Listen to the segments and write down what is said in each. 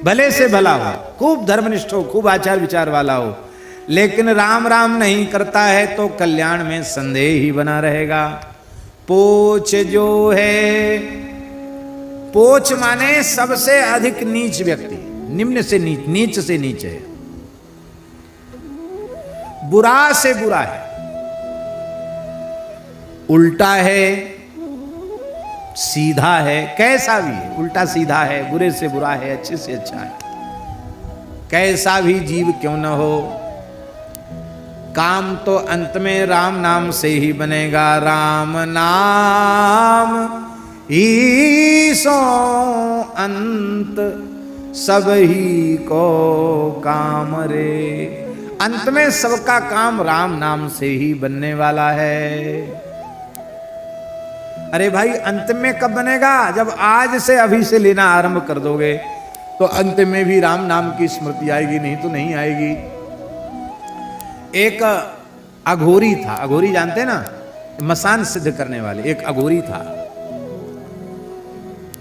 भले से भला हो, खूब धर्मनिष्ठ हो, खूब आचार विचार वाला हो, लेकिन राम राम नहीं करता है तो कल्याण में संदेह ही बना रहेगा। पोच जो है, पोच माने सबसे अधिक नीच व्यक्ति, निम्न से नीच, नीच से नीच है, बुरा से बुरा है, उल्टा है, सीधा है, कैसा भी है, उल्टा सीधा है, बुरे से बुरा है, अच्छे से अच्छा है, कैसा भी जीव क्यों न हो, काम तो अंत में राम नाम से ही बनेगा। राम नाम ही सो अंत सब ही को काम रे। अंत में सबका काम राम नाम से ही बनने वाला है। अरे भाई, अंत में कब बनेगा? जब आज से अभी से लेना आरंभ कर दोगे तो अंत में भी राम नाम की स्मृति आएगी, नहीं तो नहीं आएगी। एक अघोरी था, अघोरी जानते ना, मसान सिद्ध करने वाले, एक अघोरी था।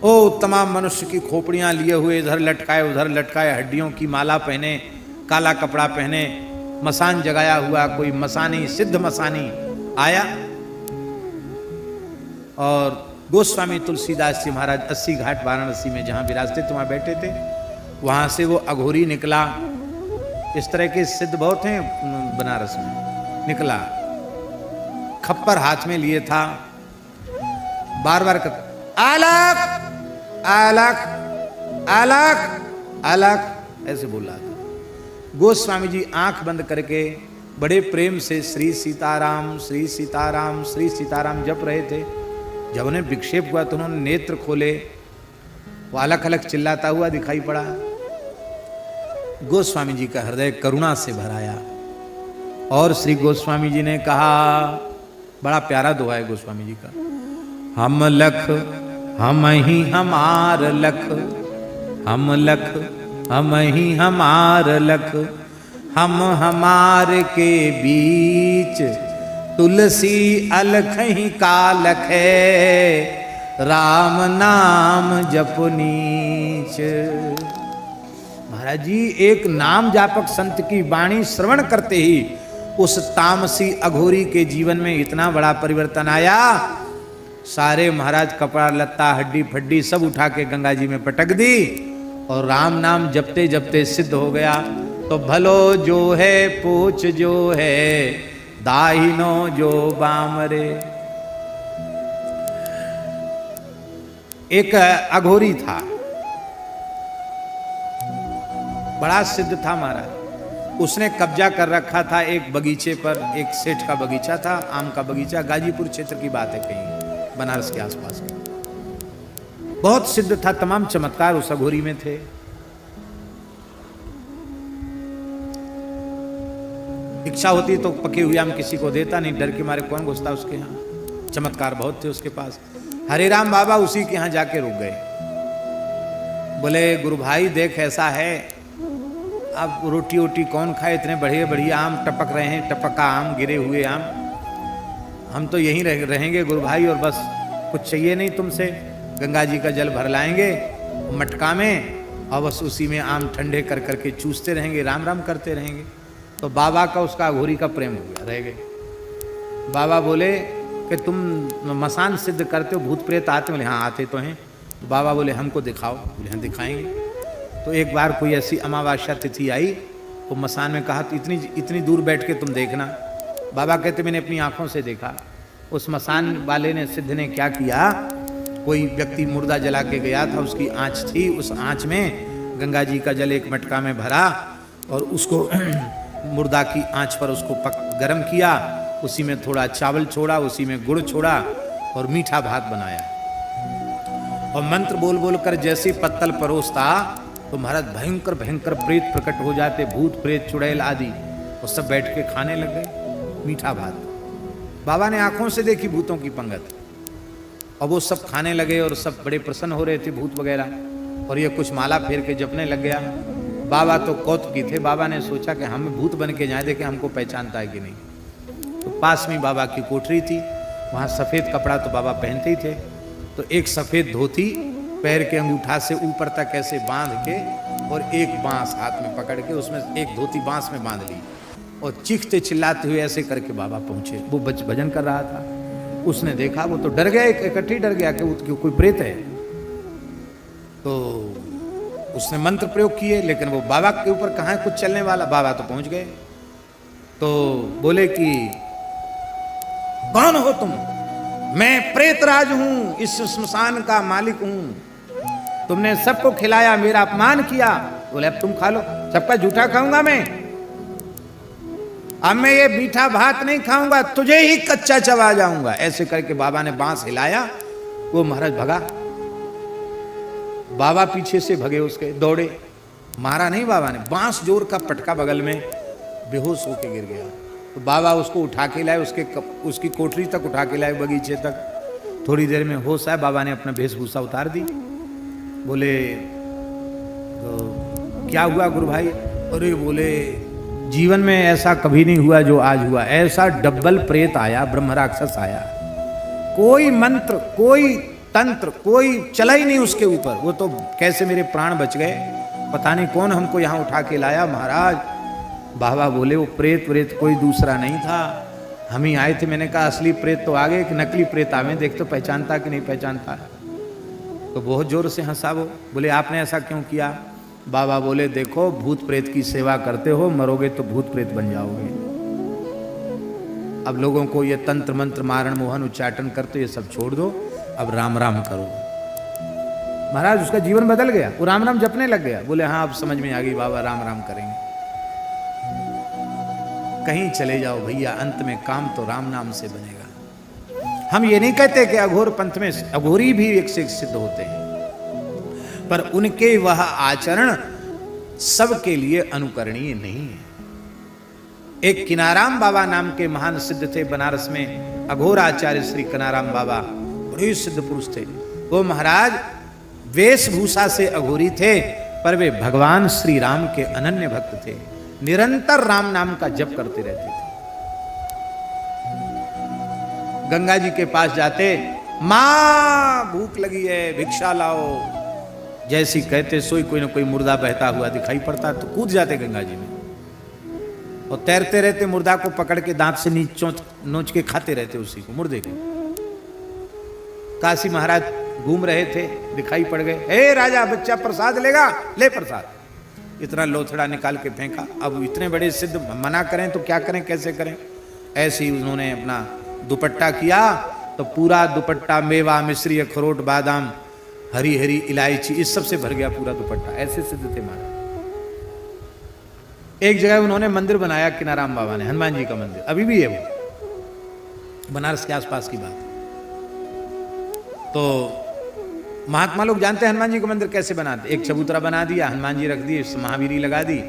ओ तमाम मनुष्य की खोपड़ियां लिए हुए, इधर लटकाए उधर लटकाए, हड्डियों की माला पहने, काला कपड़ा पहने, मसान जगाया हुआ कोई मसानी, सिद्ध मसानी आया और गोस्वामी तुलसीदास जी महाराज 80 घाट वाराणसी में जहां विराजते थे वहां बैठे थे। वहां से वो अघोरी निकला। इस तरह के सिद्ध बहुत हैं बनारस में। निकला, खप्पर हाथ में लिए था, बार बार आलक आलक आलक आलक ऐसे बोल रहा था। गोस्वामी जी आंख बंद करके बड़े प्रेम से श्री सीताराम श्री सीताराम श्री सीताराम जप रहे थे। जब उन्हें विक्षेप हुआ तो उन्होंने नेत्र खोले, वो अलग अलग चिल्लाता हुआ दिखाई पड़ा। गोस्वामी जी का हृदय करुणा से भराया और श्री गोस्वामी जी ने कहा, बड़ा प्यारा दोहा है गोस्वामी जी का, हम लख हम ही हमार लख, हम लख हम ही हमार लख, हम हमार के बीच तुलसी अलख ही कालख है, राम नाम जपो नीच। महाराज जी, एक नाम जापक संत की वाणी श्रवण करते ही उस तामसी अघोरी के जीवन में इतना बड़ा परिवर्तन आया। सारे महाराज कपड़ा लत्ता हड्डी फड्डी सब उठा के गंगा जी में पटक दी और राम नाम जपते जपते सिद्ध हो गया। तो भलो जो है पूछ जो है, दाहिनो जो बामरे। एक अघोरी था, बड़ा सिद्ध था महाराज। उसने कब्जा कर रखा था एक बगीचे पर, एक सेठ का बगीचा था, आम का बगीचा। गाजीपुर क्षेत्र की बात है, कहीं बनारस के आसपास की। बहुत सिद्ध था, तमाम चमत्कार उस अघोरी में थे। इच्छा होती तो पके हुए आम किसी को देता नहीं, डर के मारे कौन घुसता उसके यहाँ। चमत्कार बहुत थे उसके पास। हरे राम बाबा उसी के यहाँ जाके रुक गए। बोले गुरु भाई देख ऐसा है, अब रोटी वोटी कौन खाए, इतने बढ़िया बढ़िया आम टपक रहे हैं, टपका आम, गिरे हुए आम, हम तो यहीं रहेंगे गुरु भाई, और बस कुछ चाहिए नहीं तुमसे। गंगा जी का जल भर लाएंगे मटका में और बस उसी में आम ठंडे कर करके चूसते रहेंगे, राम राम करते रहेंगे। तो बाबा का उसका अघोरी का प्रेम हो गया, रह गए। बाबा बोले कि तुम मसान सिद्ध करते हो, भूत प्रेत आते? बोले हाँ आते तो हैं। बाबा बोले हमको दिखाओ। बोले हाँ दिखाएंगे। तो एक बार कोई ऐसी अमावस्या तिथि आई तो मसान में कहा तो इतनी दूर बैठ के तुम देखना। बाबा कहते मैंने अपनी आंखों से देखा। उस मसान वाले ने, सिद्ध ने क्या किया, कोई व्यक्ति मुर्दा जला के गया था, उसकी आँच थी, उस आँच में गंगा जी का जल एक मटका में भरा और उसको मुर्दा की आँच पर उसको गरम किया, उसी में थोड़ा चावल छोड़ा, उसी में गुड़ छोड़ा और मीठा भात बनाया और मंत्र बोल बोल कर जैसे पत्तल परोसता तो महाराज भयंकर भयंकर प्रेत प्रकट हो जाते, भूत प्रेत चुड़ैल आदि, और सब बैठ के खाने लग गए मीठा भात। बाबा ने आंखों से देखी भूतों की पंगत और वो सब खाने लगे और सब बड़े प्रसन्न हो रहे थे भूत वगैरह। और ये कुछ माला फेर के जपने लग गया। बाबा तो कौतुकी थे। बाबा ने सोचा कि हम भूत बन के जाए, देखें हमको पहचानता है कि नहीं। तो पास में बाबा की कोठरी थी, वहाँ सफ़ेद कपड़ा तो बाबा पहनते ही थे। तो एक सफ़ेद धोती पैर के अंगूठा से ऊपर तक ऐसे बांध के और एक बांस हाथ में पकड़ के उसमें एक धोती बांस में बांध ली और चीखते चिल्लाते हुए ऐसे करके बाबा पहुंचे। वो भजन कर रहा था, उसने देखा, वो तो डर गया, इकट्ठी डर गया कि कोई प्रेत है। तो उसने मंत्र प्रयोग किए, लेकिन वो बाबा के ऊपर कहाँ है कुछ चलने वाला। बाबा तो पहुंच गए, तो बोले कि कौन हो तुम? मैं प्रेतराज हूं, इस श्मशान का मालिक हूं। तुमने सबको खिलाया, मेरा अपमान किया। बोले अब तुम खा लो। सबका जूठा खाऊंगा मैं, अब मैं ये मीठा भात नहीं खाऊंगा, तुझे ही कच्चा चबा जाऊंगा। ऐसे करके बाबा ने बांस हिलाया, वो महाराज भगा। बाबा पीछे से भगे, उसके दौड़े, मारा नहीं बाबा ने, बांस जोर का पटका बगल में, बेहोश होके गिर गया। तो बाबा उसको उठा के लाए, उसकी कोठरी तक उठा के लाए, बगीचे तक। थोड़ी देर में होश आया, बाबा ने अपना वेशभूषा उतार दी। बोले तो क्या हुआ गुरु भाई? अरे बोले जीवन में ऐसा कभी नहीं हुआ जो आज हुआ। ऐसा डबल प्रेत आया, ब्रह्म राक्षस आया, कोई मंत्र कोई तंत्र कोई चला ही नहीं उसके ऊपर। वो तो कैसे मेरे प्राण बच गए, पता नहीं कौन हमको यहाँ उठा के लाया महाराज। बाबा बोले वो प्रेत कोई दूसरा नहीं था, हम ही आए थे। मैंने कहा असली प्रेत तो आगे, कि नकली प्रेत आवे, देख तो पहचानता कि नहीं पहचानता। तो बहुत जोर से हंसा वो। बोले आपने ऐसा क्यों किया? बाबा बोले देखो, भूत प्रेत की सेवा करते हो, मरोगे तो भूत प्रेत बन जाओगे। अब लोगों को ये तंत्र मंत्र मारण मोहन उच्चाटन करते, ये सब छोड़ दो, अब राम राम करो। महाराज उसका जीवन बदल गया, वो राम राम जपने लग गया। बोले हाँ अब समझ में आ गई बाबा, राम राम करेंगे। कहीं चले जाओ भैया, अंत में काम तो राम नाम से बनेगा। हम ये नहीं कहते कि अघोर पंथ में अघोरी भी एक से एक सिद्ध होते हैं, पर उनके वह आचरण सबके लिए अनुकरणीय नहीं है। एक किनाराम बाबा नाम के महान सिद्ध थे बनारस में, अघोर आचार्य श्री किनाराम बाबा, बड़े सिद्ध पुरुष थे। वो महाराज वेशभूषा से अघोरी थे, पर वे भगवान श्री राम के अनन्य भक्त थे, निरंतर राम नाम का जप करते रहते थे। गंगा जी के पास जाते, मां भूख लगी है भिक्षा लाओ, जैसी कहते सोई कोई ना कोई मुर्दा बहता हुआ दिखाई पड़ता, तो कूद जाते गंगा जी में और तैरते रहते, मुर्दा को पकड़ के दांत से नोच के खाते रहते उसी को, मुर्दे को। काशी महाराज घूम रहे थे, दिखाई पड़ गए, हे राजा बच्चा प्रसाद लेगा, ले प्रसाद। इतना लोथड़ा निकाल के फेंका। अब इतने बड़े सिद्ध मना करें तो क्या करें, कैसे करें? ऐसे ही उन्होंने अपना दुपट्टा किया, तो पूरा दुपट्टा मेवा मिश्री अखरोट बादाम हरी हरी इलायची इस सब से भर गया पूरा दुपट्टा। ऐसे सिद्ध थे महाराज। एक जगह उन्होंने मंदिर बनाया किनाराम बाबा ने, हनुमान जी का मंदिर, अभी भी है वो, बनारस के आसपास की बात। तो महात्मा लोग जानते हैं हनुमान जी का मंदिर कैसे बनाते। एक चबूतरा बना दिया, हनुमान जी रख दिए, महावीरी लगा दी,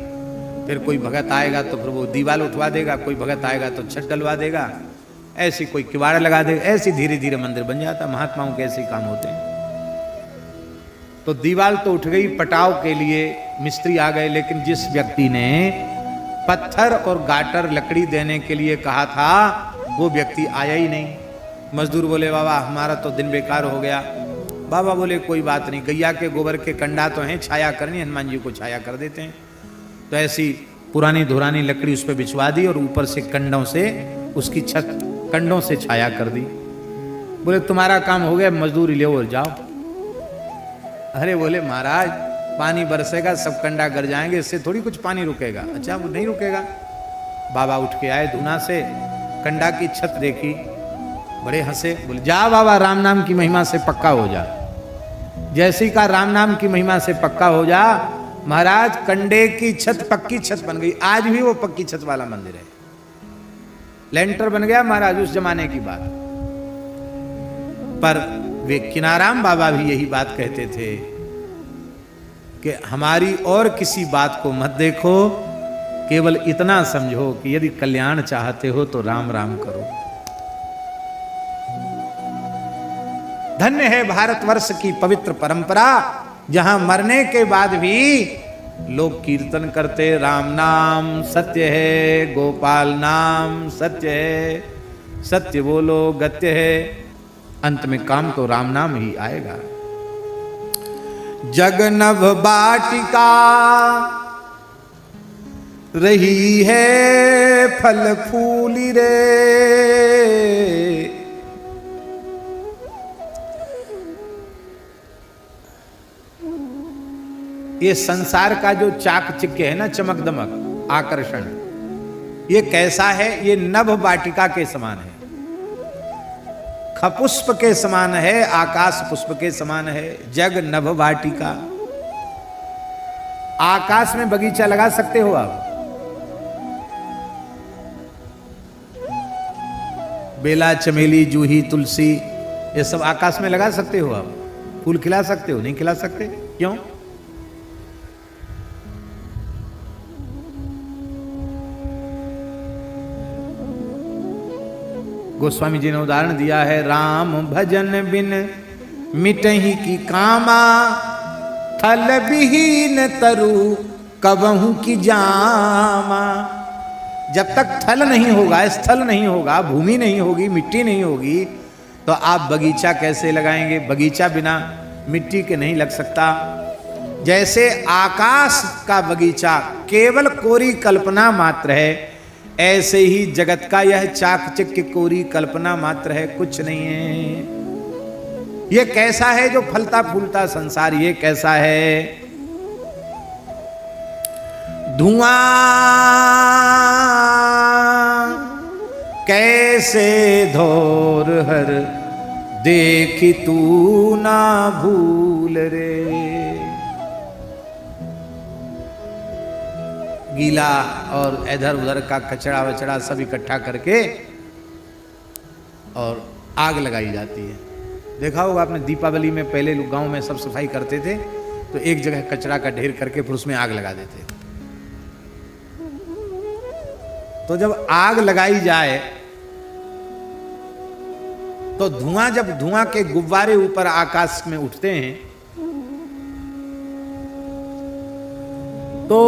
फिर कोई भगत आएगा तो फिर वो दीवाल उठवा देगा, कोई भगत आएगा तो छत डलवा देगा, ऐसी कोई किवाड़ लगा देगा, ऐसी धीरे धीरे मंदिर बन जाता। महात्माओं के ऐसे काम होते हैं। तो दीवाल तो उठ गई, पटाव के लिए मिस्त्री आ गए, लेकिन जिस व्यक्ति ने पत्थर और गाटर लकड़ी देने के लिए कहा था वो व्यक्ति आया ही नहीं। मजदूर बोले बाबा हमारा तो दिन बेकार हो गया। बाबा बोले कोई बात नहीं, गैया के गोबर के कंडा तो हैं, छाया करनी, हनुमान जी को छाया कर देते हैं। तो ऐसी पुरानी धुरानी लकड़ी उस पर बिछवा दी और ऊपर से कंडों से उसकी छत कंडों से छाया कर दी। बोले तुम्हारा काम हो गया, मजदूरी ले और जाओ। अरे बोले महाराज पानी बरसेगा, सब कंडा गर जाएंगे, इससे थोड़ी कुछ पानी रुकेगा। अच्छा वो नहीं रुकेगा। बाबा उठ के आए धुना से, कंडा की छत देखी, बड़े हंसे, बोले जा बाबा राम नाम की महिमा से पक्का हो जा। जैसे ही का राम नाम की महिमा से पक्का हो जा, महाराज कंडे की छत पक्की छत बन गई। आज भी वो पक्की छत वाला मंदिर है, लेंटर बन गया महाराज, उस जमाने की बात। पर वे किनाराम बाबा भी यही बात कहते थे कि हमारी और किसी बात को मत देखो, केवल इतना समझो कि यदि कल्याण चाहते हो तो राम राम करो। धन्य है भारतवर्ष की पवित्र परंपरा, जहां मरने के बाद भी लोग कीर्तन करते, राम नाम सत्य है, गोपाल नाम सत्य है, सत्य बोलो गत्य है। अंत में काम तो राम नाम ही आएगा। जगनभ बाटिका रही है फल फूली रे। ये संसार का जो चाकचिक्य है ना, चमक दमक आकर्षण, ये कैसा है? ये नभ वाटिका के समान है, खपुष्प के समान है, आकाश पुष्प के समान है। जग नभ वाटिका, आकाश में बगीचा लगा सकते हो आप? बेला, चमेली, जूही, तुलसी, ये सब आकाश में लगा सकते हो आप? फूल खिला सकते हो? नहीं खिला सकते। क्यों? गोस्वामी जी ने उदाहरण दिया है, राम भजन बिन मिटही की कामा, थल विहीन तरु कबहू की जामा। जब तक थल नहीं होगा, स्थल नहीं होगा, भूमि नहीं होगी, मिट्टी नहीं होगी, तो आप बगीचा कैसे लगाएंगे? बगीचा बिना मिट्टी के नहीं लग सकता। जैसे आकाश का बगीचा केवल कोरी कल्पना मात्र है, ऐसे ही जगत का यह चाकचक्य कोरी कल्पना मात्र है, कुछ नहीं है। ये कैसा है जो फलता फूलता संसार? ये कैसा है? धुआं कैसे धोर हर, देखी तू ना भूल रे। गीला और इधर उधर का कचरा वचड़ा सब इकट्ठा करके और आग लगाई जाती है। देखा होगा आपने, दीपावली में पहले लोग गांव में सब सफाई करते थे तो एक जगह कचरा का ढेर करके फिर उसमें आग लगा देते। तो जब आग लगाई जाए तो धुआं, जब धुआं के गुब्बारे ऊपर आकाश में उठते हैं तो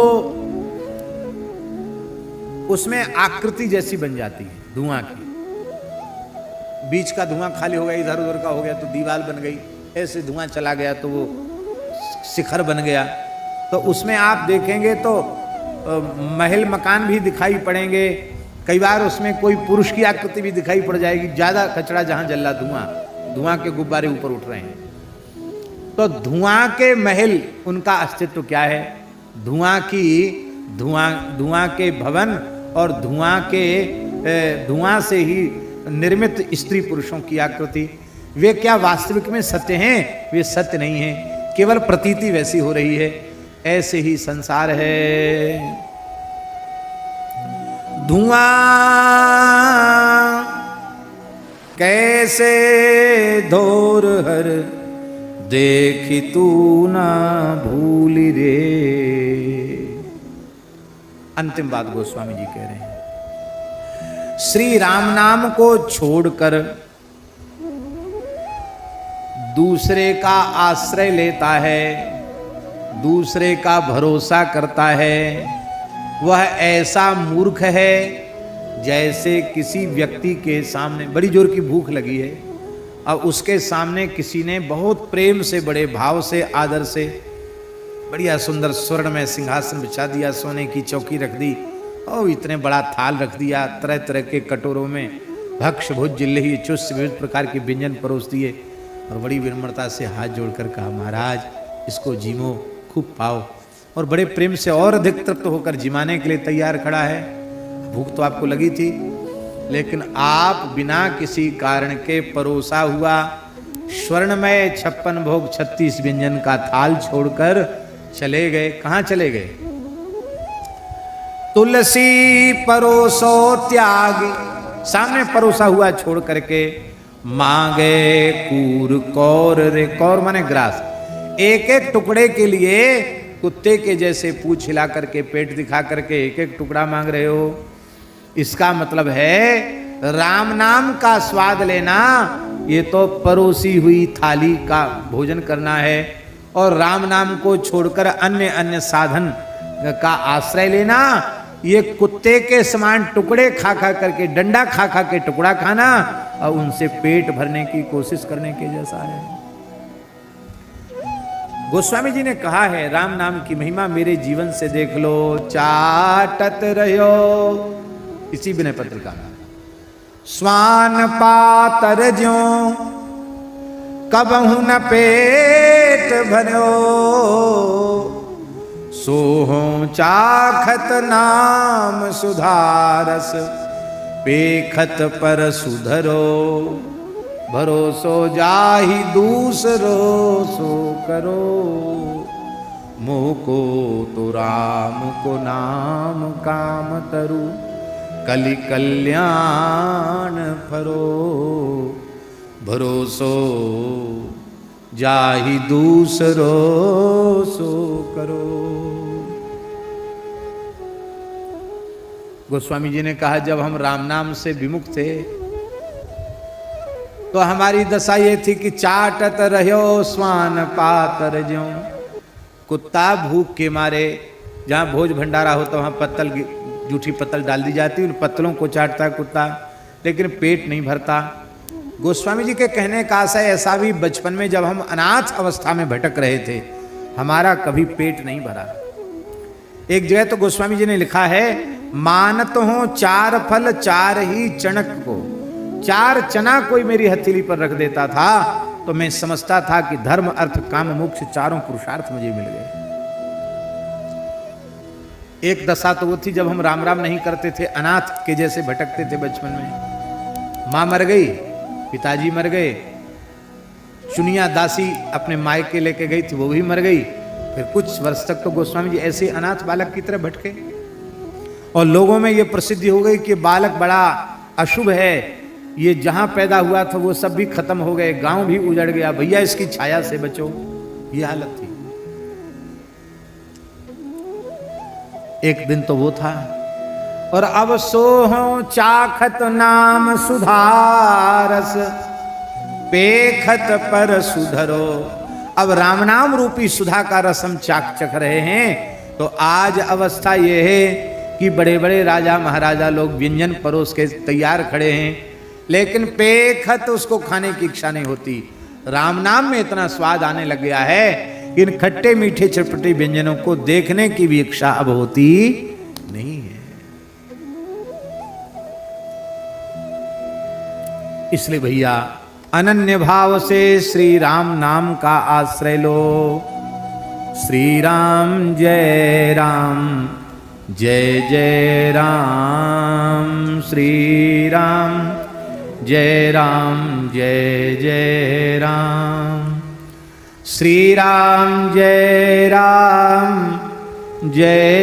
उसमें आकृति जैसी बन जाती है धुआं की। बीच का धुआं खाली हो गया, इधर उधर का हो गया तो दीवार बन गई, ऐसे धुआं चला गया तो वो शिखर बन गया। तो उसमें आप देखेंगे तो महल मकान भी दिखाई पड़ेंगे, कई बार उसमें कोई पुरुष की आकृति भी दिखाई पड़ जाएगी। ज्यादा कचरा जहां जल रहा, धुआं के गुब्बारे ऊपर उठ रहे हैं। तो धुआं के महल, उनका अस्तित्व क्या है? धुआं के भवन और धुआं से ही निर्मित स्त्री पुरुषों की आकृति, वे क्या वास्तविक में सत्य हैं? वे सत्य नहीं है, केवल प्रतीति वैसी हो रही है। ऐसे ही संसार है। धुआं कैसे धोर हर, देखी तू ना भूली रे। अंतिम बात गोस्वामी जी कह रहे हैं, श्री राम नाम को छोड़कर दूसरे का आश्रय लेता है, दूसरे का भरोसा करता है, वह ऐसा मूर्ख है जैसे किसी व्यक्ति के सामने बड़ी जोर की भूख लगी है और उसके सामने किसी ने बहुत प्रेम से, बड़े भाव से, आदर से बढ़िया सुंदर स्वर्ण में सिंहासन बिछा दिया, सोने की चौकी रख दी और इतने बड़ा थाल रख दिया, तरह तरह के कटोरों में भक्ष भुज जिल्लही चुस्त विविध प्रकार के व्यंजन परोस दिए और बड़ी विनम्रता से हाथ जोड़कर कहा, महाराज इसको जीमो, खूब पाओ। और बड़े प्रेम से और अधिक तृप्त होकर जिमाने के लिए तैयार खड़ा है। भूख तो आपको लगी थी, लेकिन आप बिना किसी कारण के परोसा हुआ स्वर्णमय 56 भोग 36 व्यंजन का थाल छोड़कर चले गए। कहाँ चले गए? तुलसी परोसो त्याग, सामने परोसा हुआ छोड़ करके मांगे कूर कौर रे। कौर माने ग्रास। एक एक टुकड़े के लिए कुत्ते के जैसे पूंछ हिला करके, पेट दिखा करके एक एक टुकड़ा मांग रहे हो। इसका मतलब है राम नाम का स्वाद लेना, ये तो परोसी हुई थाली का भोजन करना है। और राम नाम को छोड़कर अन्य अन्य साधन का आश्रय लेना, ये कुत्ते के समान टुकड़े खा खा करके, डंडा खा खा के टुकड़ा खाना और उनसे पेट भरने की कोशिश करने के जैसा है। गोस्वामी जी ने कहा है राम नाम की महिमा मेरे जीवन से देख लो, चाटत रहो। इसी विनय पत्रिका में स्वान पातर ज्यों कबहु न पेट भरो, सोहो चाखत नाम सुधारस, पेखत पर सुधरो, भरोसो जाहि दूसरो सो करो, मोह को तो राम को नाम काम तरु, कलि कल्याण फरो, भरोसो जाहि दूसरो सो करो। गोस्वामी जी ने कहा जब हम राम नाम से विमुख थे तो हमारी दशा ये थी कि चाटत रहो स्वान पातर ज्यों। कुत्ता भूख के मारे, जहाँ भोज भंडारा होता वहाँ पत्तल, जूठी पत्तल डाल दी जाती, उन पत्तलों को चाटता है कुत्ता, लेकिन पेट नहीं भरता। गोस्वामी जी के कहने का आशय ऐसा भी, बचपन में जब हम अनाथ अवस्था में भटक रहे थे हमारा कभी पेट नहीं भरा। एक जगह तो गोस्वामी जी ने लिखा है, मानत हो चार फल चार ही चणक को, चार चना कोई मेरी हथेली पर रख देता था तो मैं समझता था कि धर्म अर्थ काम मोक्ष चारों पुरुषार्थ मुझे मिल गए। एक दशा तो वो थी जब हम राम राम नहीं करते थे, अनाथ के जैसे भटकते थे बचपन में। माँ मर गई, पिताजी मर गए, चुनिया दासी अपने मायके लेके गई थी वो भी मर गई। फिर कुछ वर्ष तक तो गोस्वामी जी ऐसे अनाथ बालक की तरह भटके और लोगों में ये प्रसिद्धि हो गई कि बालक बड़ा अशुभ है, ये जहां पैदा हुआ था वो सब भी खत्म हो गए, गांव भी उजड़ गया, भैया इसकी छाया से बचो, ये हालत थी। एक दिन तो वो था। और अब सोहो चाखत नाम सुधारस, पेखत पर सुधरो। अब राम नाम रूपी सुधा का रस हम चख रहे हैं। तो आज अवस्था ये है कि बड़े बड़े राजा महाराजा लोग व्यंजन परोस के तैयार खड़े हैं, लेकिन पेखत उसको खाने की इच्छा नहीं होती। राम नाम में इतना स्वाद आने लग गया है कि इन खट्टे मीठे चटपटे व्यंजनों को देखने की भी इच्छा अब होती नहीं है। इसलिए भैया अनन्य भाव से श्री राम नाम का आश्रय लो। श्री राम जय राम जय जय राम, श्री राम जय राम जय जय राम, श्री राम जय राम जय